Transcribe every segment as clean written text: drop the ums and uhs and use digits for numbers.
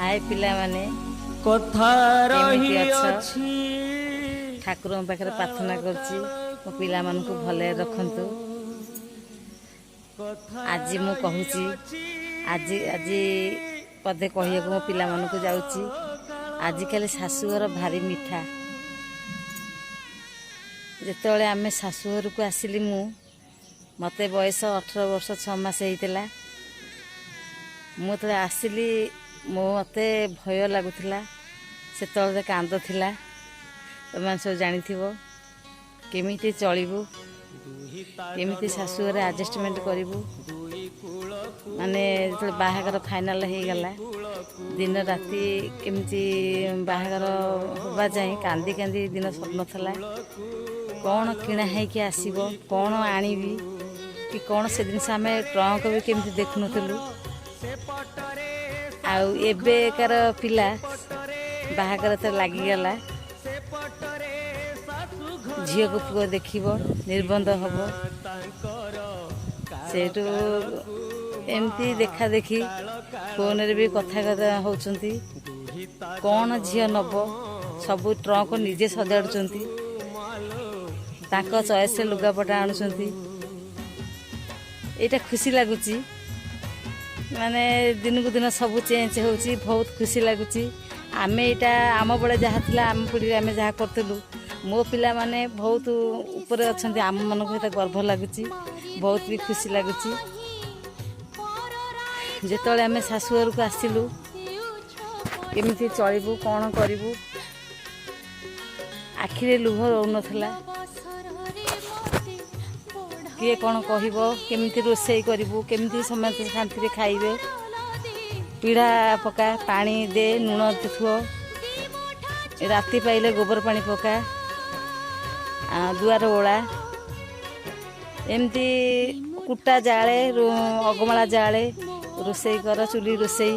हाय पिला माने कथा रही अछि ठाकुर पाखे प्रार्थना करछि मो पिला मान को भले रखंतु। आज मु कहूची आज आज पदे कहिया मो पिला मान को जाउची। आजिकल शाशुघर भारी मिठा। जेतेबेले आमे शाशुघर को आसिली मते बयस 18 वर्ष 6 मास हेइतला। मु तले आसिली मते भय लागुला से कांद थिला। तुम सब जानिथिबो केमिति चलिबू केमिति शाशुघर एडजस्टमेंट करिबू। माने जो बाहागर फाइनल हो गला दिन राति केमिति बाहागर होबा जाए कांदी कांदी दिन स्वप्न थला। कौन किणा है कि आसीबो कौन आनिबी कि कौन से दिन से आमे ट्रंक भी केमिति देखुनथलु। आउ एबेकार पिला बाहागर तो लागिगला झील को पुओ देखिबो निर्बंध हबो सेटू एमती देखा देखी फोन रे भी कथा कथा होचंती। कौन झील नबो सबू ट्रंक निजे सजाड़ुचंती ताको चॉइस से लुगापटा आणुचंती। एटा खुशी लागुची माने दिन को दिन सब चेंज होची बहुत खुशी लागुची। आमे एटा आम बड़े जहाँ थिला आम पीढ़ी आमे जहाँ करतलु मो पिला माने बहुत ऊपर अछंती। आम मन को गर्व लागुची बहुत भी खुशी लागुची। जेतले आमे शाशुघर को आसिलु केमिति चलिबू कौन करिबू आखिरे लुह रोनथला। किए कौन कहबो केमिति रोसई करिबू केमिति समस्त शांति रे खाइबे। पीढ़ा पका पानी दे लुण देखो राति पाइले गोबर पानी पका दुआर ओला एमती कुटा जाले अगमाला जाले रोसई कर चुली रोसई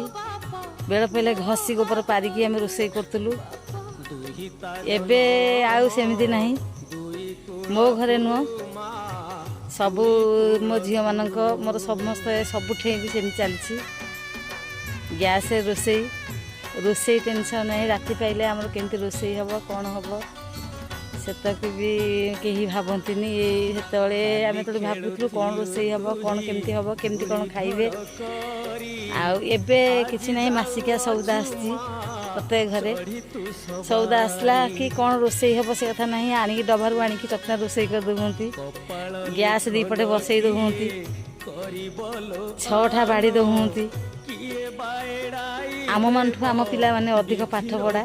बेल पहले घसी गोबर पारिकी आम रोसई करतलु। एबे आउ सेमिति नहीं मो घरे नुह सबू मो झील मानक मोर समस्त सबुठे भी सेमि चलछि। गैस रोसई रोसई टेंशन नहीं राति पाइले आमर केमती रोसई हम कौन हम सेतक भी कहीं भावतीनि। सेतबे आम तो भावुलु कौन रोसई हम कौन केमती हम केमती कौन खाइबे। आउ एबे किछि नहीं मासिकिया सौदा आसी प्रत्येक घरे सौदा आसला कि कौन रोसई हम से कथा नहीं आनिकी डबारू आनिकी चटना रोसई कर दउहंती। गैस दीपटे बसई दउहंती 6टा बाड़ी दउहंती। आम मानठू आम पिला माने अधिक पाठ पढ़ा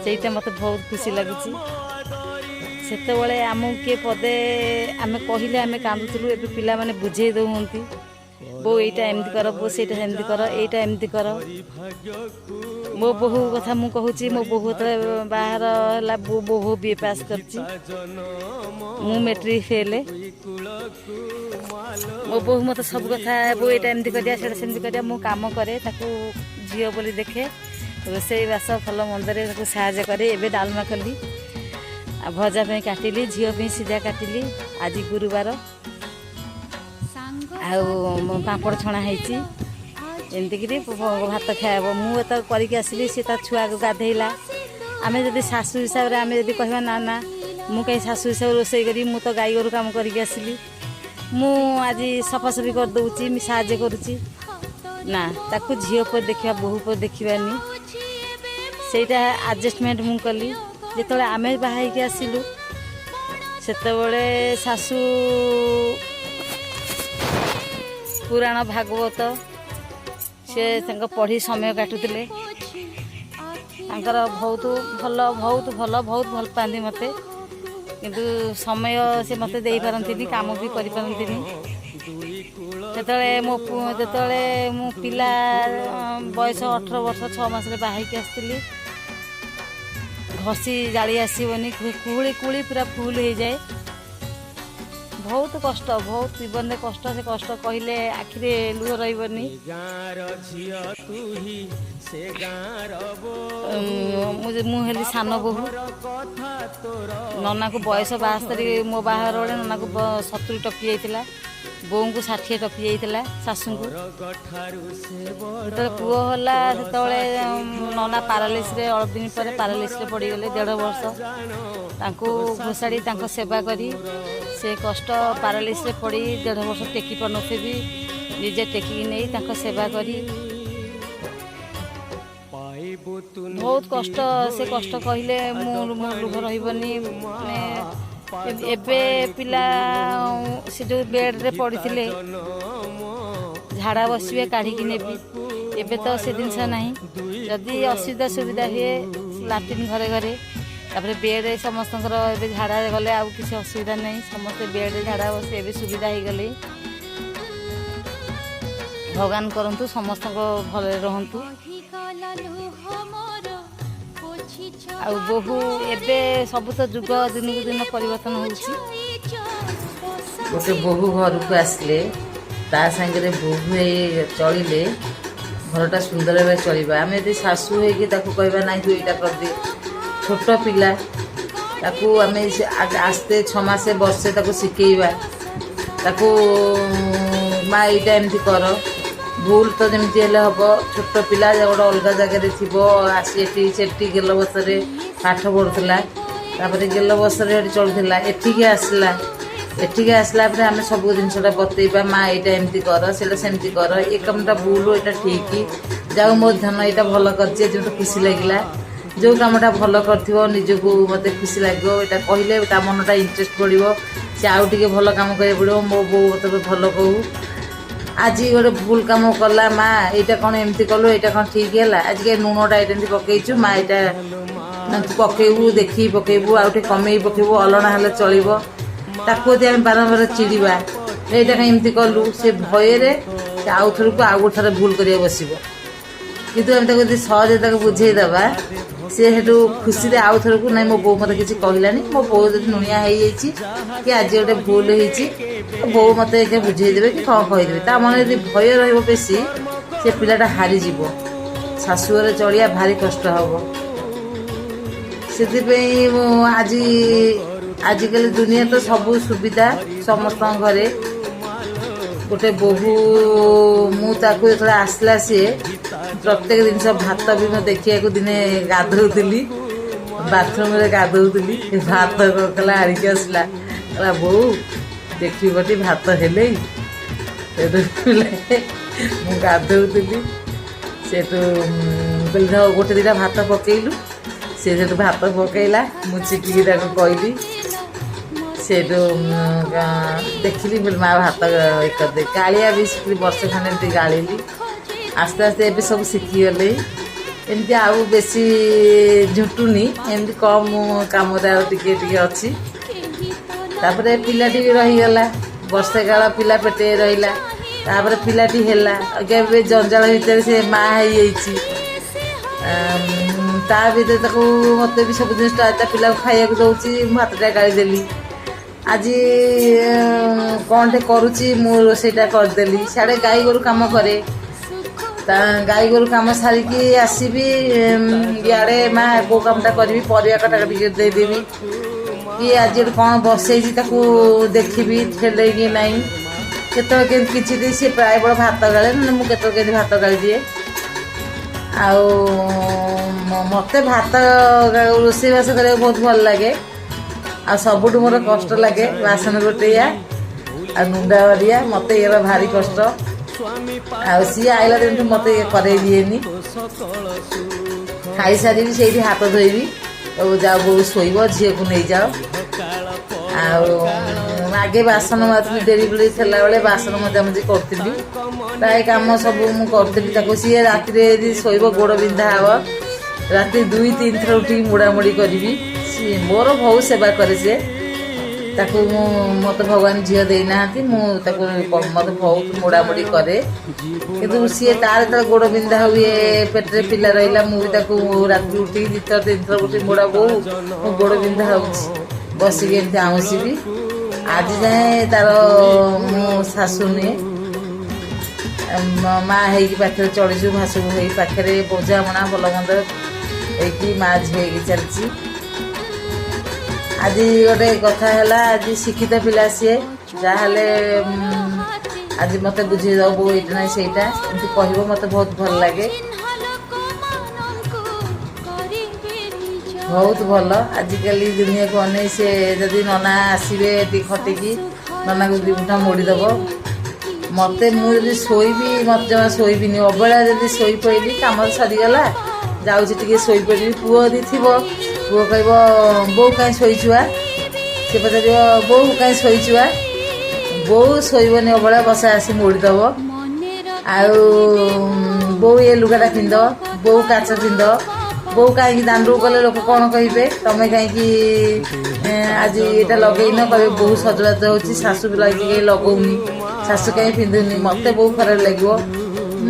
सेटा मते बहुत खुशी लगुची। सेतेबेले आमु के पदे आमे कहिले आमे कांदुथलु एबे पिला माने बुझेई दउहंती बो एटा एमती कर बो सेटा एमती कर एटा एमती कर। मो बहु कथा मु कहूची मो बहु बाहर हला बहु बी पास करची मु मैट्रिक फेल। मो बहु मत सब कथा बो एटा एमती करिया सेटा सेमती करिया मु काम करे ताकू झील बोली देखे रोसई बास भल मंदरे ताकू साहाय्य करे। एबे डालमा कली आ भजा पे काटिली झील पे सीधा काटिली। आज गुरुवार आउ पापड़ छणा ହେଇची एमती भात खाइब मु एत करके आसली सी छुआ को गाधेला। आमे जदि शाशु हिसाब रे आमे जदि कहबा ना ना मु कहीं शाशु हिसाब रोसई करी मु तो गाई गोरु काम करके आसली मु आज सफासफी कर दउची मी साहाय्य करूची ना ताकू झील पर देखा बहु पर देखबानी सेटा एडजस्टमेंट मु कली। जेतले आमे बाहाई के आसिलु सेतेबेले शाशु पुराण भागवत से पढ़ी समय काटुले बहुत भल बहुत भल बहुत भल पाती मते किंतु समय से मते दे पारंतिनी काम भी करि पारंतिनी। जेतले मो पिला बयस 18 वर्ष 6 मास रे बाहाई के आसली घसी जाली आसबनी कुहली कुहली पूरा फुल हो जाए। बहुत कष्ट बहुत जीवन में कष्ट से कष्ट कहले आखिरे लुह रही। मुझे सान बहु नना को बयस 72 मो बाहर बेले नना को 70 टपी जाइला ବୋଉଙ୍କୁ 60 ଟପି ଯାଇଥିଲା ଶାଶୁଙ୍କୁ। ଯେତେବେଳେ ପୁଅ ହେଲା ସେତେବେଳେ ନନା ପାରାଲିସିସ୍ରେ ଅଳ୍ପ ଦିନ ପରେ ପାରାଲିସିସ୍ରେ ପଡ଼ିଗଲେ 1.5 ବର୍ଷ। ତାଙ୍କୁ ଘୋଷାଡ଼ି ତାଙ୍କ ସେବା କରି ସେ କଷ୍ଟ ପାରାଲିସିସ୍ରେ ପଡ଼ି 1.5 ବର୍ଷ ଟେକି ପାରୁନଥିବି ନିଜେ ଟେକିକି ନେଇ ତାଙ୍କ ସେବା କରି ବହୁତ କଷ୍ଟ। ସେ କଷ୍ଟ କହିଲେ ମୁଁ ଲୁହ ରହିବନି। ମାନେ ଏବେ ପିଲା ସେ ଯେଉଁ ବେଡ଼୍ରେ ପଡ଼ିଥିଲେ ଝାଡ଼ା ବସିବେ କାଢ଼ିକି ନେବି, ଏବେ ତ ସେ ଜିନିଷ ନାହିଁ। ଯଦି ଅସୁବିଧା ସୁବିଧା ହୁଏ ଲାଟ୍ରିନ୍ ଘରେ ଘରେ, ତାପରେ ବେଡ଼୍ରେ ସମସ୍ତଙ୍କର ଏବେ ଝାଡ଼ା ଗଲେ ଆଉ କିଛି ଅସୁବିଧା ନାହିଁ, ସମସ୍ତେ ବେଡ଼୍ରେ ଝାଡ଼ା ବସି ଏବେ ସୁବିଧା ହେଇଗଲେ। ଭଗବାନ କରନ୍ତୁ ସମସ୍ତଙ୍କ ଭଲରେ ରହନ୍ତୁ। ଆଉ ବୋହୂ ଏବେ ସବୁ ତ ଯୁଗ ଦିନକୁ ଦିନ ପରିବର୍ତ୍ତନ ହେଉଛି। ଗୋଟେ ବୋହୂ ଘରକୁ ଆସିଲେ ତା ସାଙ୍ଗରେ ବୋହୂ ହେଇ ଚଳିଲେ ଘରଟା ସୁନ୍ଦର ଭାବେ ଚଳିବା। ଆମେ ଯଦି ଶାଶୁ ହେଇକି ତାକୁ କହିବା ନାହିଁ ତୁ ଏଇଟା କରିଦେ, ଛୋଟ ପିଲା ତାକୁ ଆମେ ଆସ୍ତେ 6 ମାସ ବର୍ଷେ ତାକୁ ଶିଖେଇବା, ତାକୁ ମା ଏଇଟା ଏମିତି କର, ଭୁଲ ତ ଯେମିତି ହେଲେ ହେବ। ଛୋଟ ପିଲା ଗୋଟେ ଅଲଗା ଜାଗାରେ ଥିବ, ଆସି ଏଠି ସେଠି ଗେଲ ବସରେ ପାଠ ପଢ଼ୁଥିଲା, ତାପରେ ଗେଲ ବସରେ ଏଠି ଚଳୁଥିଲା, ଏଠିକି ଆସିଲା ପରେ ଆମେ ସବୁ ଜିନିଷଟା ବତେଇବା, ମା ଏଇଟା ଏମିତି କର, ସେଇଟା ସେମିତି କର, ଏ କାମଟା ଭୁଲ, ଏଇଟା ଠିକ୍, ଯାଉ ମୋ ଧନ ଏଇଟା ଭଲ କରିଛି, ଯେମିତି ଖୁସି ଲାଗିଲା। ଯେଉଁ କାମଟା ଭଲ କରିଥିବ ନିଜକୁ ମୋତେ ଖୁସି ଲାଗିବ, ଏଇଟା କହିଲେ ତା ମନଟା ଇଣ୍ଟରେଷ୍ଟ ପଡ଼ିବ, ସେ ଆଉ ଟିକେ ଭଲ କାମ କରିବାକୁ ପଡ଼ିବ। ମୋ ବୋଉ ମୋତେ ଭଲ କହୁ, ଆଜି ଗୋଟେ ଭୁଲ କାମ କଲା, ମା ଏଇଟା କ'ଣ ଏମିତି କଲୁ, ଏଇଟା କ'ଣ ଠିକ୍ ହେଲା, ଆଜିକା ଲୁଣଟା ଏଇଟା ଏମିତି ପକେଇଛୁ, ମା ଏଇଟା ପକେଇବୁ, ଦେଖିକି ପକେଇବୁ, ଆଉ ଟିକେ କମେଇ ପକେଇବୁ, ଅଲଣା ହେଲେ ଚଳିବ। ତାକୁ ଯଦି ଆମେ ବାରମ୍ବାର ଚିଡ଼ିବା ଏଇଟା କାହିଁ ଏମିତି କଲୁ, ସେ ଭୟରେ ସେ ଆଉ ଥରକୁ ଆଉ ଗୋଟେ ଥର ଭୁଲ କରିବାକୁ ବସିବ। କିନ୍ତୁ ଆମେ ତାକୁ ଯଦି ସହଜରେ ତାକୁ ବୁଝେଇଦେବା, ସେ ସେଠୁ ଖୁସିରେ ଆଉ ଥରକୁ ନାଇଁ ମୋ ବୋଉ ମୋତେ କିଛି କହିଲାନି, ମୋ ବୋଉ ଯଦି ଲୁଣିଆ ହେଇଯାଇଛି କି ଆଜି ଗୋଟେ ଭୁଲ ହେଇଛି ବୋଉ ମୋତେ ବୁଝେଇଦେବେ କି କ'ଣ କହିଦେବେ। ତା ମନରେ ଯଦି ଭୟ ରହିବ ବେଶୀ, ସେ ପିଲାଟା ହାରିଯିବ, ଶାଶୁଘରେ ଚଳିବା ଭାରି କଷ୍ଟ ହେବ। ସେଥିପାଇଁ ଆଜିକାଲି ଦୁନିଆ ତ ସବୁ ସୁବିଧା ସମସ୍ତଙ୍କ ଘରେ। ଗୋଟେ ବୋହୂ ମୁଁ ତାକୁ ଯେତେବେଳେ ଆସିଲା, ସିଏ ପ୍ରତ୍ୟେକ ଜିନିଷ ଭାତ ବି ମୁଁ ଦେଖିବାକୁ ଦିନେ ଗାଧୋଉଥିଲି, ବାଥରୁମ୍ରେ ଗାଧୋଉଥିଲି, ଭାତ କଲା ଆଣିକି ଆସିଲା, କହିଲା ବୋଉ ଦେଖିବଟି ଭାତ ହେଲେ। ସେଠୁ ମୁଁ ଗାଧୋଉଥିଲି, ସେଠୁ କହିଲି ଗୋଟେ ଦୁଇଟା ଭାତ ପକେଇଲୁ, ସେ ସେଠୁ ଭାତ ପକେଇଲା, ମୁଁ ଚିଟିକି ତାକୁ କହିଲି, ସେଠୁ ଦେଖିଲି ମା ଭାତ କରିଦେ। ଗାଳିଆ ବି ଶିଖିଲି, ବର୍ଷେ ଖଣ୍ଡେ ଏମିତି ଗାଳିଲି, ଆସ୍ତେ ଆସ୍ତେ ଏବେ ସବୁ ଶିଖିଗଲେ। ଏମିତି ଆଉ ବେଶୀ ଝୁଟୁନି, ଏମିତି କମ୍ କାମରେ ଆଉ ଟିକେ ଟିକେ ଅଛି। ତାପରେ ପିଲାଟି ବି ରହିଗଲା, ବର୍ଷେ କାଳ ପିଲା ପେଟେ ରହିଲା, ତାପରେ ପିଲାଟି ହେଲା, ଏବେ ଜଞ୍ଜାଳ ଭିତରେ ସେ ମା ହେଇଯାଇଛି। ତା ଭିତରେ ତାକୁ ମୋତେ ବି ସବୁ ଜିନିଷ ତା ପିଲାକୁ ଖାଇବାକୁ ଦେଉଛି, ମୁଁ ଭାତଟା ଗାଳି ଦେଲି, ଆଜି କ'ଣଟେ କରୁଛି ମୁଁ ରୋଷେଇଟା କରିଦେଲି। ସିଆଡ଼େ ଗାଈ ଗୋରୁ କାମ କରେ, ତା ଗାଈ ଗୋରୁ କାମ ସାରିକି ଆସିବି, ଇଆଡ଼େ ମା କେଉଁ କାମଟା କରିବି, ପରିବା କଟା ଟିକେ ଦେଇଦେବି, କି ଆଜି ଗୋଟେ କ'ଣ ବସେଇଛି ତାକୁ ଦେଖିବି ଠେଲେ କି ନାହିଁ। କେତେବେଳେ କେମିତି କିଛି ଦିଏ, ସିଏ ପ୍ରାୟ ବଡ଼ ଭାତ ଗାଳେ, ନହେଲେ ମୁଁ କେତେବେଳେ କେମିତି ଭାତ ଗାଳି ଦିଏ। ଆଉ ମୋତେ ଭାତ ରୋଷେଇବାସ କରିବାକୁ ବହୁତ ଭଲ ଲାଗେ। ଆଉ ସବୁଠୁ ମୋର କଷ୍ଟ ଲାଗେ ବାସନ ଗୋଟେଇବା ଆଉ ନୁଣ୍ଡା ମାରିବା, ମୋତେ ଇଏର ଭାରି କଷ୍ଟ। ଆଉ ସିଏ ଆଇଲା ଦିନଠୁ ମୋତେ ଇଏ କରେଇ ଦିଏନି। ଖାଇସାରିବି ସେଇଠି ହାତ ଧୋଇବି, ଯାଅ ବୋଉ ଶୋଇବ, ଝିଅକୁ ନେଇଯାଅ। ଆଉ ଆଗେ ବାସନ ମାଜୁଥିଲି, ଡେରି ବେଳି ଥିଲାବେଳେ ବାସନ ମଜାମଜି କରୁଥିଲି, ପ୍ରାୟ କାମ ସବୁ ମୁଁ କରୁଥିଲି ତାକୁ। ସିଏ ରାତିରେ ଯଦି ଶୋଇବ ଗୋଡ଼ ବିନ୍ଧା ହେବ, ରାତି 2-3 ଥର ଉଠିକି ମୋଡ଼ାମୋଡ଼ି କରିବି। ସିଏ ମୋର ବହୁତ ସେବା କରେ, ସିଏ ତାକୁ ମୋତେ ଭଗବାନ ଝିଅ ଦେଇନାହାନ୍ତି, ମୁଁ ତାକୁ ମୋତେ ବହୁତ ମୋଡ଼ାମୋଡ଼ି କରେ। କିନ୍ତୁ ସିଏ ତାର ଯେତେବେଳେ ଗୋଡ଼ ବିନ୍ଧା ହୁଏ, ପେଟରେ ପିଲା ରହିଲା, ମୁଁ ବି ତାକୁ ରାତିରେ ଉଠିକି 2-3 ଥର ଉଠିକି ମୋଡ଼ା, ବୋଉ ମୋ ଗୋଡ଼ ବିନ୍ଧା ହେଉଛି, ବସିକି ଏମିତି ଆଉଁସିବି। ଆଜି ଯାଏଁ ତାର ମୁଁ ଶାଶୁ ନୁହେଁ, ମା ହେଇକି ପାଖରେ ଚଳିଛୁ, ଭାସୁ ହେଇ ପାଖରେ ବୋଝାମଣା ଭଲ ମନ୍ଦ ହେଇକି ମା ଝିଅ ହେଇକି ଚାଲିଛି। ଆଜି ଗୋଟେ କଥା ହେଲା, ଆଜି ଶିକ୍ଷିତ ପିଲା ସିଏ, ଯାହାହେଲେ ଆଜି ମୋତେ ବୁଝେଇଦେବ ବୋଉ ଏଇଟା ନାହିଁ ସେଇଟା ଏମିତି କହିବ, ମୋତେ ବହୁତ ଭଲ ଲାଗେ, ବହୁତ ଭଲ। ଆଜିକାଲି ଦୁନିଆକୁ ଅନେଇ ସେ ଯଦି ନନା ଆସିବେ ଏଠି ଖଟିକି ନନାକୁ ଦୁଇ ମୁଠା ମୋଡ଼ିଦେବ। ମୋତେ ମୁଁ ଯଦି ଶୋଇବି ମୋତେ ଜମା ଶୋଇବିନି, ଅବେଳା ଯଦି ଶୋଇପଡ଼ିଲି କାମ ସରିଗଲା ଯାଉଛି ଟିକେ ଶୋଇପଡ଼ିବି, ପୁଅ ଯଦି ଥିବ ପୁଅ କହିବ ବୋଉ କାହିଁ ଶୋଇଛୁଆ, ସେ ପଚାରିବ ବୋଉ କାହିଁ ଶୋଇଛୁଆ, ବୋଉ ଶୋଇବନି ଅବେଳା ବସା ଆସି ମୋଡ଼ିଦେବ। ଆଉ ବୋଉ ଏ ଲୁଗାଟା ପିନ୍ଧ, ବୋଉ କାଚ ପିନ୍ଧ, ବୋଉ କାହିଁକି ଦାଣ୍ଡକୁ ଗଲେ ଲୋକ କ'ଣ କହିବେ, ତମେ କାହିଁକି ଆଜି ଏଇଟା ଲଗେଇନ, କହିବେ ବୋଉ ସଜବାଜ ହେଉଛି, ଶାଶୁ ବି ଲାଗିଛି କାହିଁ ଲଗଉନି, ଶାଶୁ କାହିଁ ପିନ୍ଧୁନି, ମୋତେ ବୋଉ ଖରାପ ଲାଗିବ।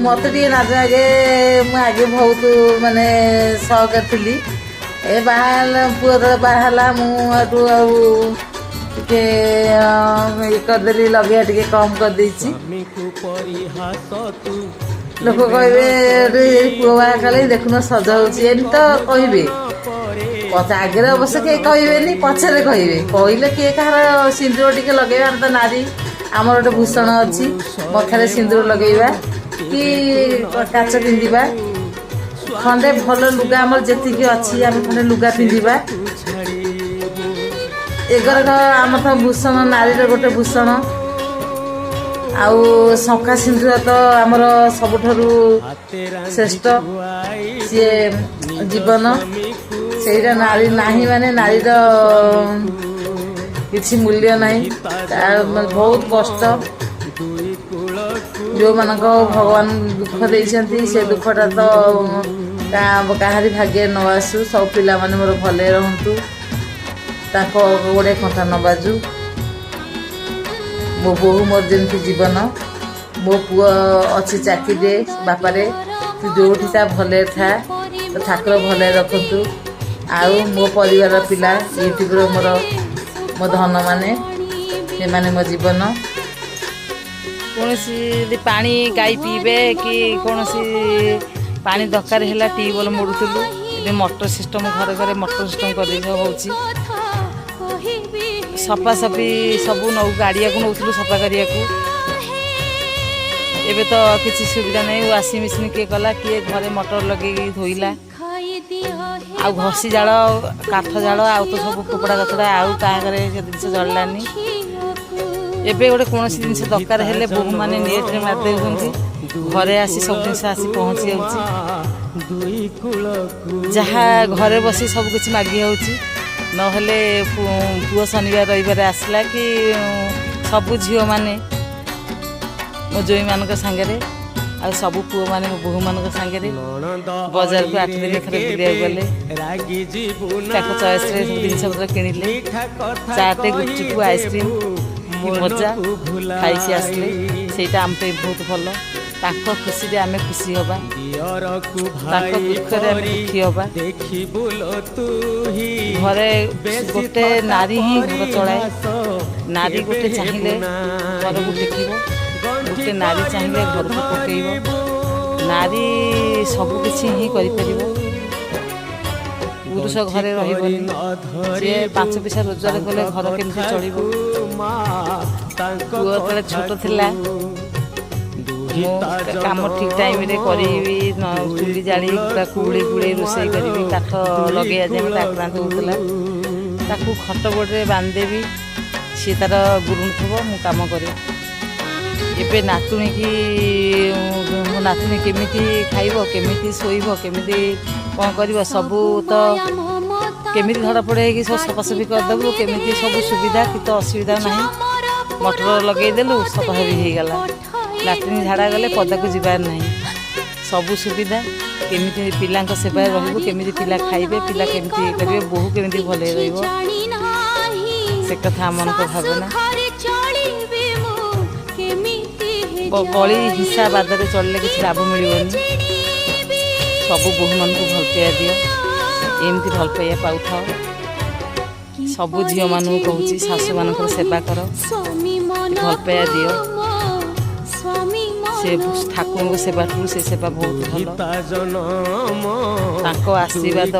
ମୋତେ ଟିକେ ନାଜ ଆଗେ ମୁଁ ଆଗେ ବହୁତ ମାନେ ସହକ ଥିଲି, ଏ ବାହା ହେଲା ପୁଅ ଯେତେବେଳେ ବାହା ହେଲା ମୁଁ ଏଠୁ ଆଉ ଟିକେ ଇଏ କରିଦେଲି, ଲଗେଇବା ଟିକେ କମ୍ କରିଦେଇଛି। ଲୋକ କହିବେ ପୁଅ ବାହା କଲେ ଦେଖୁନ ସଜ ହେଉଛି, ଏମିତି ତ କହିବେ, ଆଗରେ ଅବଶ୍ୟ କେହି କହିବେନି, ପଛରେ କହିବେ, କହିଲେ କିଏ କାହାର ସିନ୍ଦୁର ଟିକେ ଲଗେଇବା, ଆମେ ତ ନାରୀ, ଆମର ଗୋଟେ ଭୂଷଣ ଅଛି, ମଥାରେ ସିନ୍ଦୁର ଲଗେଇବା କି କାଚ ପିନ୍ଧିବା, ଖଣ୍ଡେ ଭଲ ଲୁଗା ଆମର ଯେତିକି ଅଛି ଆମେ ଖଣ୍ଡେ ଲୁଗା ପିନ୍ଧିବା, ଏଗରକ ଆମର ତ ଭୂଷଣ, ନାରୀର ଗୋଟେ ଭୂଷଣ। ଆଉ ଶଙ୍ଖା ସିନ୍ଦୁର ତ ଆମର ସବୁଠାରୁ ଶ୍ରେଷ୍ଠ, ସିଏ ଜୀବନ, ସେଇଟା ନାରୀ ନାହିଁ ମାନେ ନାରୀର କିଛି ମୂଲ୍ୟ ନାହିଁ, ବହୁତ କଷ୍ଟ। ଯେଉଁମାନଙ୍କ ଭଗବାନ ଦୁଃଖ ଦେଇଛନ୍ତି ସେ ଦୁଃଖଟା ତ କାହାରି ଭାଗ୍ୟରେ ନ ଆସୁ, ସବୁ ପିଲାମାନେ ମୋର ଭଲରେ ରହନ୍ତୁ, ତାଙ୍କ ଗୋଡ଼େ କଣ୍ଟା ନ ବାଜୁ। ମୋ ବୋହୂ ମୋର ଯେମିତି ଜୀବନ, ମୋ ପୁଅ ଅଛି ଚାକିରିରେ ବାପାରେ, ତୁ ଯେଉଁଠି ତା ଭଲରେ ଥା, ତ ଠାକୁର ଭଲରେ ରଖନ୍ତୁ। ଆଉ ମୋ ପରିବାର ପିଲା ୟୁଟ୍ୟୁବ୍ର ମୋ ଧନମାନେ, ସେମାନେ ମୋ ଜୀବନ। କୌଣସି ଯଦି ପାଣି ଗାଈ ପିଇବେ କି କୌଣସି ପାଣି ଦରକାର ହେଲା ଟ୍ୟୁବୱେଲ୍ ମୋଡ଼ୁଥିଲୁ, ଏବେ ମଟର ସିଷ୍ଟମ୍ ଘରେ ଘରେ ମଟର ସିଷ୍ଟମ୍ କରିଦେଇ ହେଉଛି। ସଫାସଫି ସବୁ ଗାଡ଼ିଆକୁ ନେଉଥିଲୁ ସଫା କରିବାକୁ, ଏବେ ତ କିଛି ସୁବିଧା ନାହିଁ, ୱାସିଂ ମେସିନ୍ କିଏ କଲା, କିଏ ଘରେ ମଟର ଲଗେଇକି ଧୋଇଲା। ଆଉ ଘଷି ଜାଳ, କାଠ ଜାଳ ଆଉ ତ ସବୁ ଫୋପଡ଼ା କଚଡ଼ା, ଆଉ କାହା ଘରେ ସେ ଜିନିଷ ଜଳିଲାନି। ଏବେ ଗୋଟେ କୌଣସି ଜିନିଷ ଦରକାର ହେଲେ ବୋହୂମାନେ ନେଟ୍ରେ ମାରି ଦେଉଛନ୍ତି, ଘରେ ଆସି ସବୁ ଜିନିଷ ଆସି ପହଞ୍ଚି ଯାଉଛି। ଯାହା ଘରେ ବସି ସବୁ କିଛି ମାଗି ହେଉଛି, ନହେଲେ ପୁଅ ଶନିବାର ରବିବାର ଆସିଲା କି ସବୁ ଝିଅମାନେ ମୋ ଜୋଇଁମାନଙ୍କ ସାଙ୍ଗରେ, ଆଉ ସବୁ ପୁଅମାନେ ମୋ ବୋହୂମାନଙ୍କ ସାଙ୍ଗରେ ବଜାରକୁ 8 ଦିନ ଥରେ ବୁଲିବାକୁ ଗଲେ, ତାଙ୍କ ଚଏସ୍ରେ ସବୁ ଜିନିଷପତ୍ର କିଣିଲେ, ଚାଟେ, ଗୁପଚୁପ, ଆଇସ୍କ୍ରିମ୍, କି ମଜା ଖାଇକି ଆସିଲେ, ସେଇଟା ଆମ ପାଇଁ ବହୁତ ଭଲ। ତାଙ୍କ ଖୁସିରେ ଆମେ ଖୁସି ହେବା, ତାଙ୍କ ଦୁଃଖରେ ଆମେ ଦୁଃଖୀ ହେବା। ଘରେ ଗୋଟେ ନାରୀ ହିଁ ଘର ଚଳାଏ, ନାରୀ ଗୋଟେ ଚାହିଁଲେ ଘରକୁ ଟେକିବ, ଗୋଟେ ନାରୀ ଚାହିଁଲେ ଘରକୁ ପକେଇବ, ନାରୀ ସବୁ କିଛି ହିଁ କରିପାରିବ। ପୁରୁଷ ଘରେ ରହିବନି, ସିଏ 5 ପଇସା ରୋଜଗାର କଲେ ଘର କେମିତି ଚଳିବ। ପୁଅ ଯେତେବେଳେ ଛୋଟ ଥିଲା ମୁଁ କାମ ଠିକ୍ ଟାଇମ୍ରେ କରିବି, ଚୁଲି ଜାଳି ପୁରା କୁଳେଇ ରୋଷେଇ କରିବି, କାଠ ଲଗେଇବା ଯାଏ ମୋତେ ଆକ୍ରାନ୍ତ ହେଉଥିଲା, ତାକୁ ଖଟ ବୋର୍ଡ଼ରେ ବାନ୍ଧିଦେବି, ସିଏ ତାର ଗୁରୁଣୁଥିବ, ମୁଁ କାମ କରିବି। ଏବେ ନାତୁଣୀକି, ମୋ ନାତୁଣୀ କେମିତି ଖାଇବ, କେମିତି ଶୋଇବ, କେମିତି କ'ଣ କରିବ, ସବୁ ତ କେମିତି ଧଡ଼ପଡ଼ ହେଇକି ସବୁ ସଫାସଫି କରିଦେବୁ, କେମିତି ସବୁ ସୁବିଧା, କିଛି ଅସୁବିଧା ନାହିଁ। ମଟର ଲଗେଇଦେଲୁ, ସଫାସଫି ହେଇଗଲା। ଲାଟ୍ରିନ୍ ଝାଡ଼ା ଗଲେ ପଦାକୁ ଯିବାର ନାହିଁ, ସବୁ ସୁବିଧା। କେମିତି ପିଲାଙ୍କ ସେବାରେ ରହିବୁ, କେମିତି ପିଲା ଖାଇବେ, ପିଲା କେମିତି ଇଏ କରିବେ, ବୋହୂ କେମିତି ଭଲରେ ରହିବ, ସେ କଥା ଆମମାନଙ୍କ ଭାବନା। କଳି ହିଂସା ବାଦରେ ଚଳିଲେ କିଛି ଲାଭ ମିଳିବନି। ସବୁ ବୋହୂମାନଙ୍କୁ ଭଲ ପାଇବା ଦିଅ, ଏମିତି ଭଲ ପାଇବା ପାଉଥାଅ। ସବୁ ଝିଅମାନଙ୍କୁ କହୁଛି, ଶାଶୁମାନଙ୍କର ସେବା କର, ଭଲ ପାଇବା ଦିଅ। ସେ ଠାକୁରଙ୍କ ସେବାଠୁ ସେ ସେବା ବହୁତ ଭଲ। ତାଙ୍କ ଆଶୀର୍ବାଦ,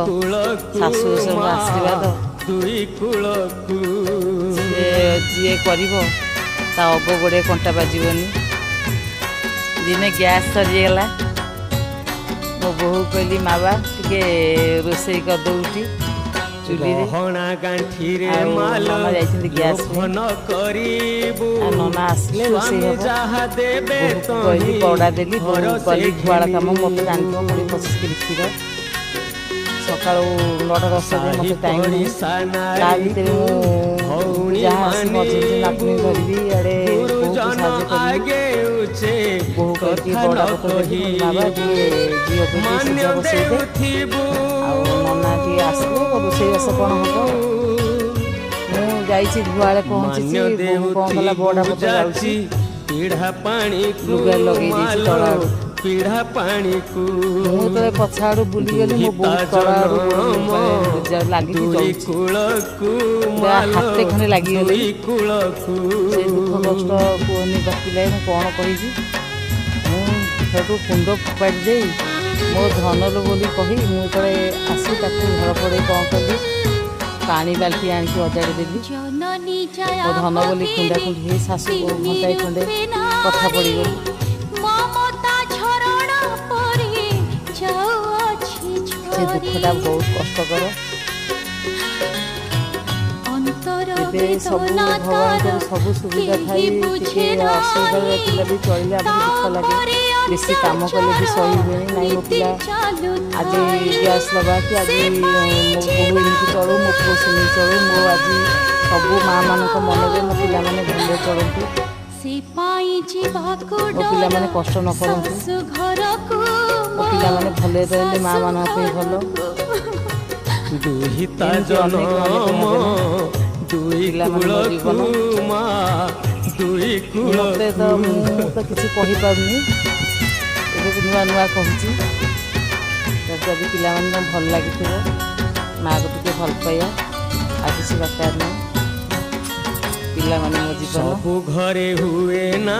ଶାଶୁ ଶ୍ୱଶୁରଙ୍କ ଆଶୀର୍ବାଦ, ସେ ଯିଏ କରିବ ତା ଅଗ ଗୋଡ଼େ କଣ୍ଟା ବାଜିବନି। दिने गैस सरीगला मो बोहू कहली माँ बाप टे रोषे करदे चुली गहना गांठीरे ଆଉ ମାଲ ନନା ଯାଇଛନ୍ତି ଗ୍ୟାସ୍ ରେ। ଲୋଭନ କରିବୁ नना आसले रोषे ସ୍ୱାମୀ हब ଯାହା ଦେବେ कहली पौड़ा देली ଘର कली ସେଠି गुआल कम मत जान 20-25 किलो क्षीर सका 9टा 10 जाए मत टाइम नहीं ता भीतर जहाँ आसी नातुणी धरबी अड़े बहुत साहय करी बोहू कही बड़ा पत्र देवी बाबा टे झील को सिझा बसई नना टे आसले रोषेईबास कौन हम मुझे गुआले पहुँची कौन कला बड़ा पत्र जाऊँगी पीढ़ा पानी लुगा लगे तल आड़ पीढ़ा पानी को मुझे पछाड़ू बुलीगली मो बहुत तल आड़ लगी हाथे खंडे लगिगली से दुख कष्ट कहनी बाकी कौन कही कुंड फोपाड़ी दे मो धनल बोली कही मुझे आसी घर पड़े कौन कली पानी बाल्टी आनिक अजाड़ी देली मो धन बोली खुंडा खुंडी शाशु घंटाए खंडे कथा पड़गली से दुखटा बहुत कष्टकर ଏବେ ସବୁ ଭଗବାନଙ୍କର ସବୁ ସୁବିଧା ଥାଇ ଟିକେ ଅସୁବିଧା ପିଲା ବି ଚଳିଲେ ଆମକୁ ଦୁଃଖ ଲାଗେ ବେଶୀ କାମ କଲେ ବି ସହି ହୁଏନି ନାଇଁ ମୋ ପିଲା ଆଜି ଗ୍ୟାସ୍ ଦେବା କି ଆଜି ମୋ ବୋହୂ ଏମିତି ଚଳୁ ମୋ ପୁଅ ସେମିତି ଚଳୁ ମୋ ଆଜି ସବୁ ମାଆ ମାନଙ୍କ ମନରେ ମୋ ପିଲାମାନେ ଭଲରେ ଚଳନ୍ତୁ ମୋ ପିଲାମାନେ କଷ୍ଟ ନ କରନ୍ତୁ ମୋ ପିଲାମାନେ ଭଲରେ ରହିଲେ ମାଆ ମାନଙ୍କ ପାଇଁ ଭଲ ଦୁହିତା ଏମିତି ଅନେକ ଅନେକ ପିଲାମାନଙ୍କ ଜୀବନ ମତେ ତ ମୁଁ ତ କିଛି କହିପାରୁନି ଏବେ ନୂଆ ନୂଆ କହୁଛି ଯଦି ପିଲାମାନଙ୍କୁ ଭଲ ଲାଗିଥିବ ମାଆକୁ ଟିକେ ଭଲ ପାଇବା ଆଉ କିଛି ଦରକାର ନାହିଁ ପିଲାମାନେ ମୋ ଜୀବନ ସବୁ ଘରେ ହୁଏ ନା।